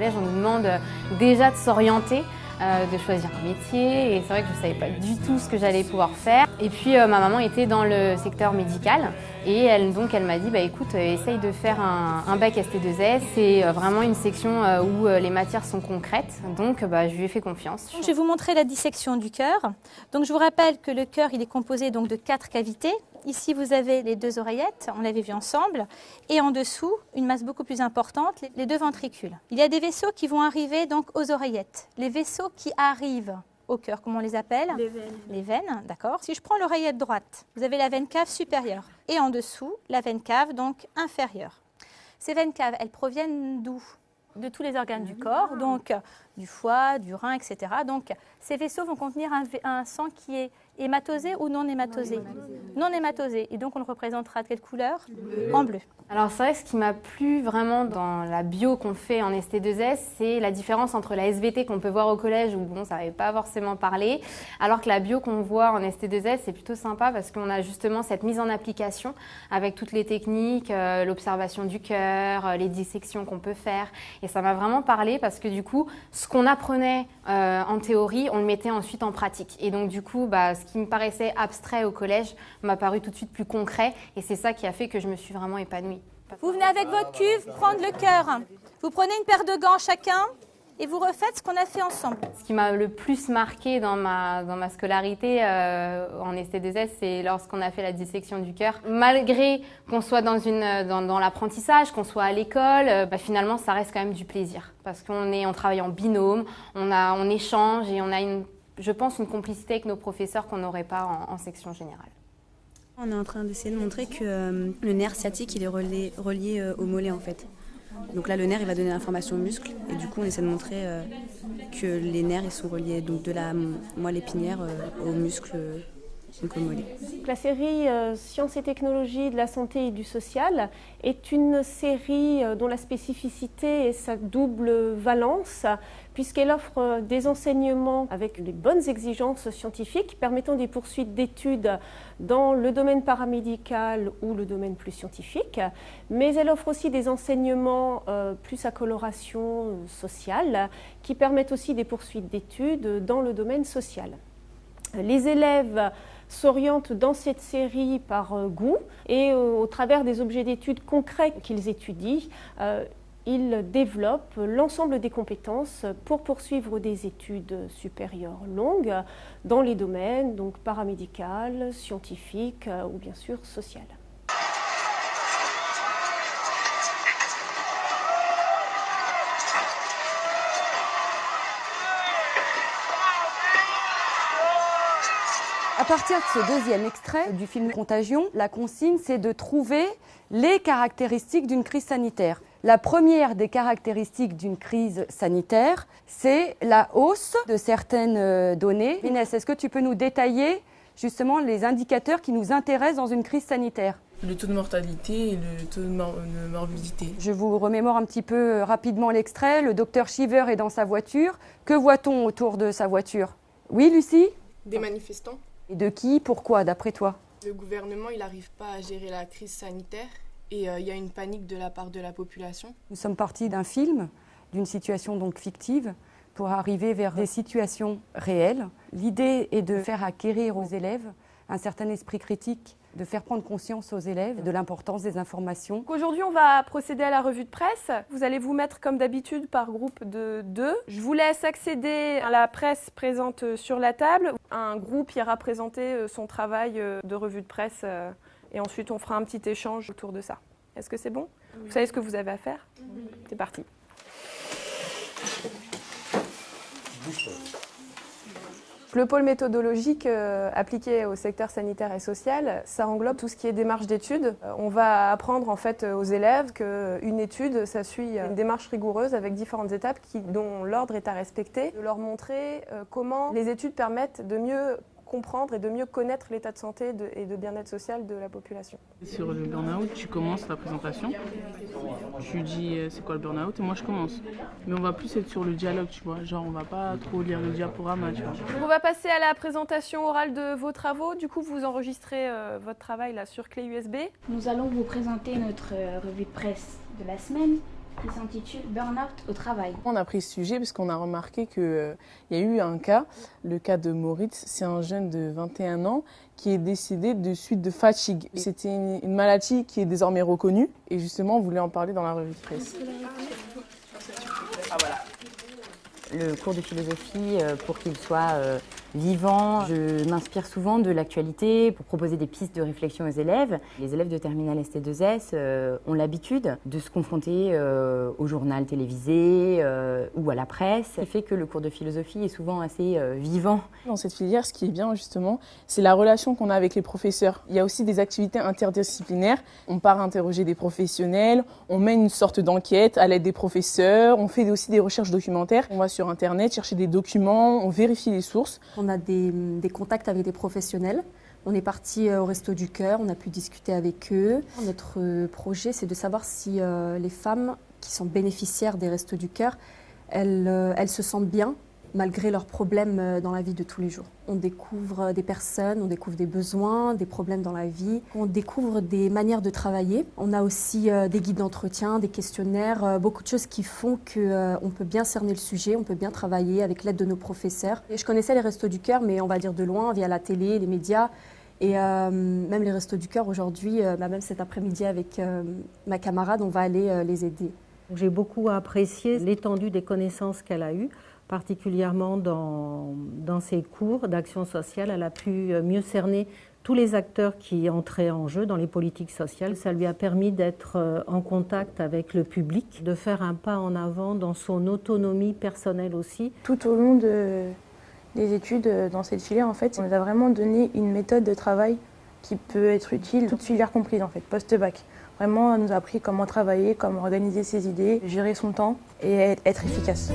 collège, on nous demande déjà de s'orienter, de choisir un métier. Et c'est vrai que je ne savais pas du tout ce que j'allais pouvoir faire. Et puis ma maman était dans le secteur médical. Et elle m'a dit, écoute, essaye de faire un bac ST2S. C'est vraiment une section où les matières sont concrètes. Donc je lui ai fait confiance. Je vais vous montrer la dissection du cœur. Donc je vous rappelle que le cœur il est composé donc de 4 cavités. Ici vous avez les 2 oreillettes, on l'avait vu ensemble. Et en dessous, une masse beaucoup plus importante, les 2 ventricules. Il y a des vaisseaux qui vont arriver donc aux oreillettes. Les vaisseaux qui arrivent au cœur, comment on les appelle? Les veines. Les veines, d'accord. Si je prends l'oreillette droite, vous avez la veine cave supérieure et en dessous, la veine cave donc inférieure. Ces veines caves, elles proviennent d'où? De tous les organes du corps, donc du foie, du rein, etc. Donc ces vaisseaux vont contenir un sang qui est hématosé ou non hématosé? Non hématosé. Et donc on le représentera de quelle couleur? Bleu. En bleu. Alors c'est vrai que ce qui m'a plu vraiment dans la bio qu'on fait en ST2S, c'est la différence entre la SVT qu'on peut voir au collège où bon, ça n'avait pas forcément parlé, alors que la bio qu'on voit en ST2S, c'est plutôt sympa parce qu'on a justement cette mise en application avec toutes les techniques, l'observation du cœur, les dissections qu'on peut faire. Et ça m'a vraiment parlé parce que du coup, ce qu'on apprenait en théorie, on le mettait ensuite en pratique. Et donc du coup, ce qui me paraissait abstrait au collège m'a paru tout de suite plus concret. Et c'est ça qui a fait que je me suis vraiment épanouie. Vous venez avec votre cuve prendre le cœur. Vous prenez une paire de gants chacun et vous refaites ce qu'on a fait ensemble. Ce qui m'a le plus marqué dans ma scolarité en ST2S, c'est lorsqu'on a fait la dissection du cœur. Malgré qu'on soit dans l'apprentissage, qu'on soit à l'école, finalement ça reste quand même du plaisir. Parce qu'on travaille en binôme, on échange et on a je pense une complicité avec nos professeurs qu'on n'aurait pas en section générale. On est en train d'essayer de montrer que le nerf sciatique il est relié au mollet en fait. Donc là le nerf il va donner l'information au muscle et du coup on essaie de montrer que les nerfs ils sont reliés donc de la moelle épinière au muscle donc au mollet. La série Sciences et technologies de la santé et du social est une série dont la spécificité est sa double valence puisqu'elle offre des enseignements avec les bonnes exigences scientifiques permettant des poursuites d'études dans le domaine paramédical ou le domaine plus scientifique, mais elle offre aussi des enseignements plus à coloration sociale qui permettent aussi des poursuites d'études dans le domaine social. Les élèves s'orientent dans cette série par goût et au travers des objets d'études concrets qu'ils étudient, ils développent l'ensemble des compétences pour poursuivre des études supérieures longues dans les domaines donc paramédical, scientifique ou bien sûr social. À partir de ce deuxième extrait du film Contagion, la consigne, c'est de trouver les caractéristiques d'une crise sanitaire. La première des caractéristiques d'une crise sanitaire, c'est la hausse de certaines données. Inès, est-ce que tu peux nous détailler justement les indicateurs qui nous intéressent dans une crise sanitaire? Le taux de mortalité et le taux de morbidité. Je vous remémore un petit peu rapidement l'extrait. Le docteur Shiver est dans sa voiture. Que voit-on autour de sa voiture? Oui, Lucie? Des manifestants. Et de qui? Pourquoi, d'après toi? Le gouvernement, il n'arrive pas à gérer la crise sanitaire et il y a une panique de la part de la population. Nous sommes partis d'un film, d'une situation donc fictive, pour arriver vers des situations réelles. L'idée est de faire acquérir aux élèves un certain esprit critique, de faire prendre conscience aux élèves de l'importance des informations. Aujourd'hui, on va procéder à la revue de presse. Vous allez vous mettre comme d'habitude par groupe de 2. Je vous laisse accéder à la presse présente sur la table. Un groupe ira présenter son travail de revue de presse et ensuite on fera un petit échange autour de ça. Est-ce que c'est bon? Oui. Vous savez ce que vous avez à faire? Oui. C'est parti. Le pôle méthodologique appliqué au secteur sanitaire et social, ça englobe tout ce qui est démarche d'études. On va apprendre en fait aux élèves qu'une étude, ça suit une démarche rigoureuse avec différentes étapes dont l'ordre est à respecter. De leur montrer comment les études permettent de mieux comprendre et de mieux connaître l'état de santé et de bien-être social de la population. Sur le burn-out, tu commences la présentation, tu dis c'est quoi le burn-out et moi je commence. Mais on va plus être sur le dialogue, tu vois, genre on va pas trop lire le diaporama, tu vois. On va passer à la présentation orale de vos travaux. Du coup, vous enregistrez votre travail là sur clé USB. Nous allons vous présenter notre revue de presse de la semaine qui s'intitule Burnout au travail. On a pris ce sujet parce qu'on a remarqué qu'il y a eu un cas, le cas de Moritz, c'est un jeune de 21 ans qui est décédé de suite de fatigue. C'était une maladie qui est désormais reconnue et justement on voulait en parler dans la revue de presse. Ah, voilà. Le cours de philosophie, pour qu'il soit vivant, je m'inspire souvent de l'actualité pour proposer des pistes de réflexion aux élèves. Les élèves de terminale ST2S ont l'habitude de se confronter au journal télévisé ou à la presse, ce qui fait que le cours de philosophie est souvent assez vivant. Dans cette filière, ce qui est bien justement, c'est la relation qu'on a avec les professeurs. Il y a aussi des activités interdisciplinaires. On part interroger des professionnels, on mène une sorte d'enquête à l'aide des professeurs, on fait aussi des recherches documentaires. On va sur Internet chercher des documents, on vérifie les sources. On a des contacts avec des professionnels. On est parti au Resto du Cœur, on a pu discuter avec eux. Notre projet, c'est de savoir si les femmes qui sont bénéficiaires des Restos du Cœur, elles se sentent bien malgré leurs problèmes dans la vie de tous les jours. On découvre des personnes, on découvre des besoins, des problèmes dans la vie. On découvre des manières de travailler. On a aussi des guides d'entretien, des questionnaires, beaucoup de choses qui font qu'on peut bien cerner le sujet, on peut bien travailler avec l'aide de nos professeurs. Et je connaissais les Restos du Cœur, mais on va dire de loin, via la télé, les médias. Et même les Restos du Cœur aujourd'hui, même cet après-midi avec ma camarade, on va aller les aider. J'ai beaucoup apprécié l'étendue des connaissances qu'elle a eues, particulièrement dans ses cours d'action sociale. Elle a pu mieux cerner tous les acteurs qui entraient en jeu dans les politiques sociales. Ça lui a permis d'être en contact avec le public, de faire un pas en avant dans son autonomie personnelle aussi. Tout au long des études dans cette filière, en fait, on nous a vraiment donné une méthode de travail qui peut être utile, toute filière comprise en fait, post-bac. Vraiment, elle nous a appris comment travailler, comment organiser ses idées, gérer son temps et être efficace.